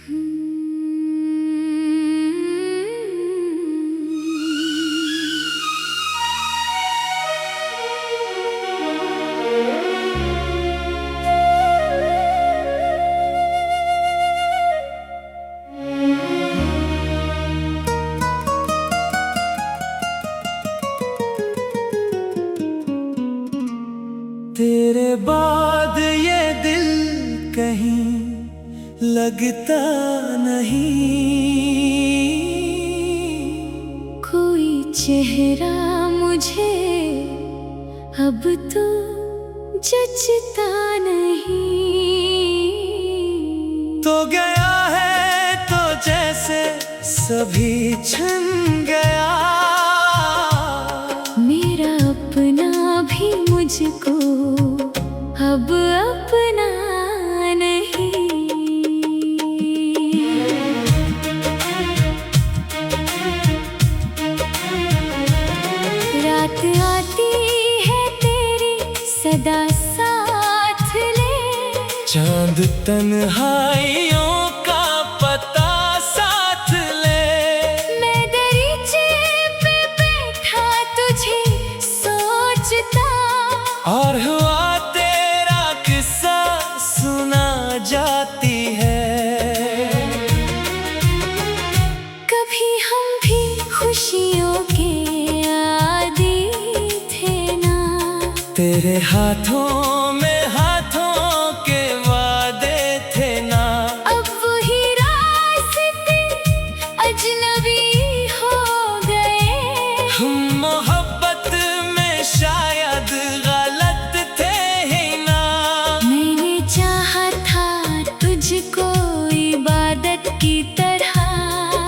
तेरे बाद ये दिल कहीं लगता नहीं, कोई चेहरा मुझे अब तो जचता नहीं। तो गया है तो जैसे सभी छन गया, मेरा अपना भी मुझको अब अपना नहीं। रात आती है तेरी सदा साथ ले, चांद तन्हाइयों का पता साथ ले। मैं दरीचे पे बैठा तुझे सोचता, और हुआ तेरा किस्सा सुना जाती है। कभी हम भी खुशियों के आदी थे ना, तेरे हाथों में हाथों के वादे थे ना। अब वही रास्ते अजनबी हो गए, हम मोहब्बत में शायद गलत थे ही ना। मैंने चाहा था तुझको इबादत की तरह,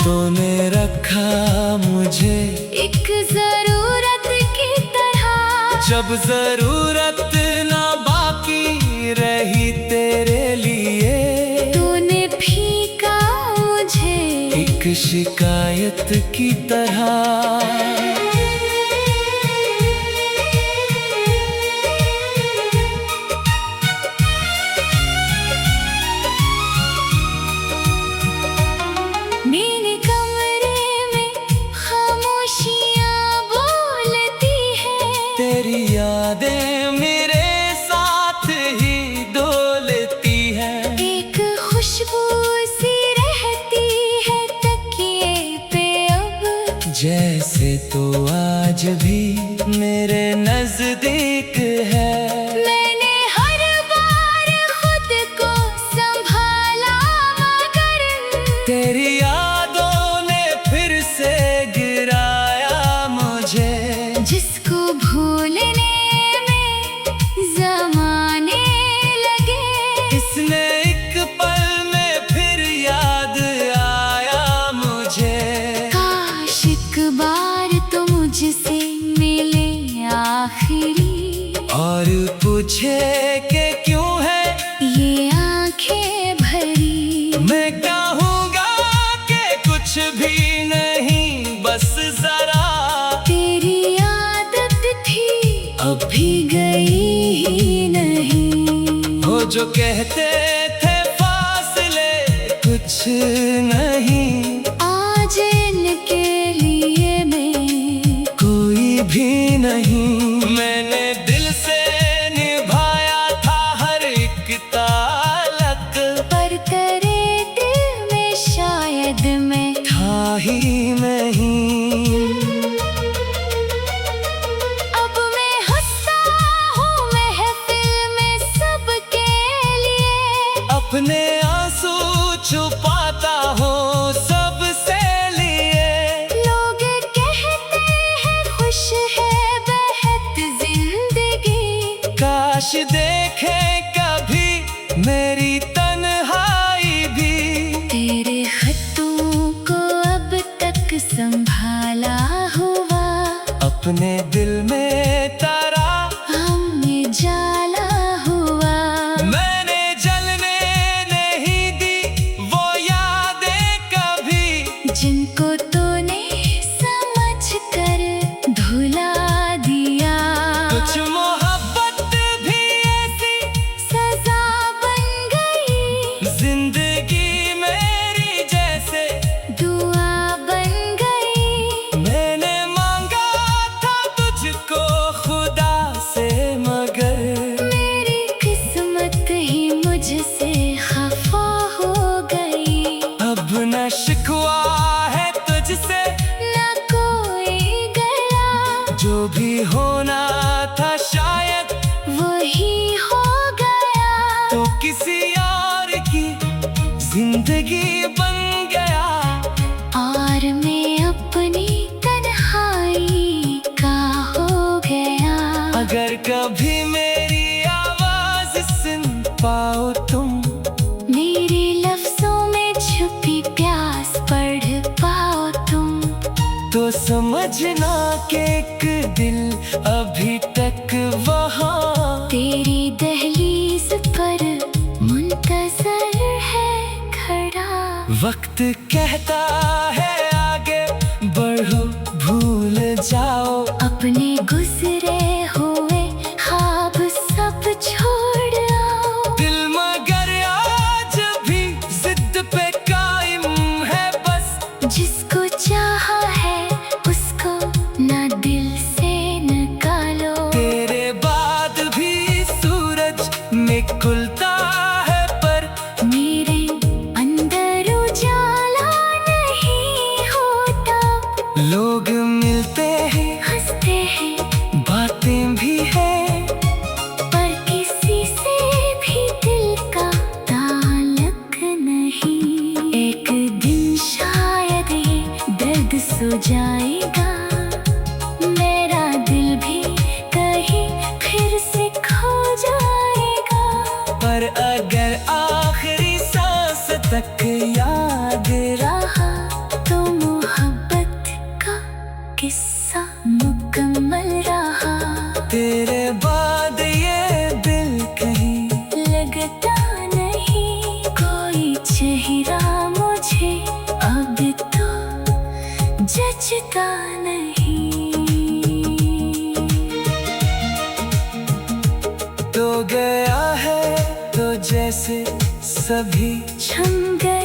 तूने रखा मुझे एक जरूरत की तरह। जब जरूरत ना बाकी रही तेरे लिए, तूने फीका मुझे एक शिकायत की तरह। मेरे कमरे में खामोशियां बोलती है, तेरी यादें मेरे साथ ही डोलती है। एक खुशबू सी रहती है तकिए पे अब, जैसे तो आज भी मेरे नजदीक है। मैंने हर बार खुद को संभाला मगर, तेरी यादों ने फिर से गिराया मुझे। जिसको भूलने में ज़माने लगे, इसने एक पल में फिर याद आया मुझे। काश एक बार तो मुझसे मिले आखिरी, और पूछे कि क्यों है ये आंखें भरी। मैं कहूँगा कि कुछ भी नहीं, बस जरा तेरी आदत थी अभी गई ही नहीं, हो जो कहते थे फासले कुछ नहीं। आज इनके लिए मैं कोई भी नहीं, मैंने दिल से निभाया था हर एक ताल्लुक। पर तेरे दिल में शायद मैं था ही नहीं। अब मैं हंसता हूँ महफिल में सबके लिए, अपने आंसू छुपाता हूँ सबसे लिए। लोग कहते हैं खुश है बेहद जिंदगी, काश देखे कभी मेरी तन्हाई भी। तेरे खतों को अब तक संभाला हुआ, अपने दिल में तारा हमें जाला हुआ। मैंने जलने नहीं दी वो यादें कभी, जिनको तूने समझ कर धुला दिया। कुछ मोहब्बत भी ऐसी सजा बन गई जिंदगी में जिंदगी बन गया। और मैं अपनी तन्हाई का हो गया। अगर कभी मेरी आवाज सुन पाओ तुम, मेरे लफ्जों में छुपी प्यास पढ़ पाओ तुम, तो समझना कि एक दिल अभी तक वहाँ तेरी दहलीज पर मुंतजर है खड़ा। वक्त कहता है आगे बढ़ो, भूल जाओ अपने गुजरे हुए ख्वाब सब छोड़ आओ। दिल मगर आज भी जिद पे कायम है बस। जिसको चाहा है उसको ना दिल से निकालो। तेरे बाद भी सूरज निकलता है पर मेरे अंदर उजाला नहीं होता। लोग मिलते हैं, हंसते हैं बातें भी हैं, पर किसी से भी दिल का ताल्लुक नहीं। एक दिन शायद ये दर्द सो जाएगा, मेरा दिल भी कहीं फिर से खो जाएगा। पर अगर आखिरी सांस तक याद रहा तो मोहब्बत का किस्सा मुकम्मल रहा। तेरे बाद ये दिल कहीं लगता नहीं कोई चेहरा मुझे अब तो जचता नहीं। तो गया है तो जैसे सभी छम गए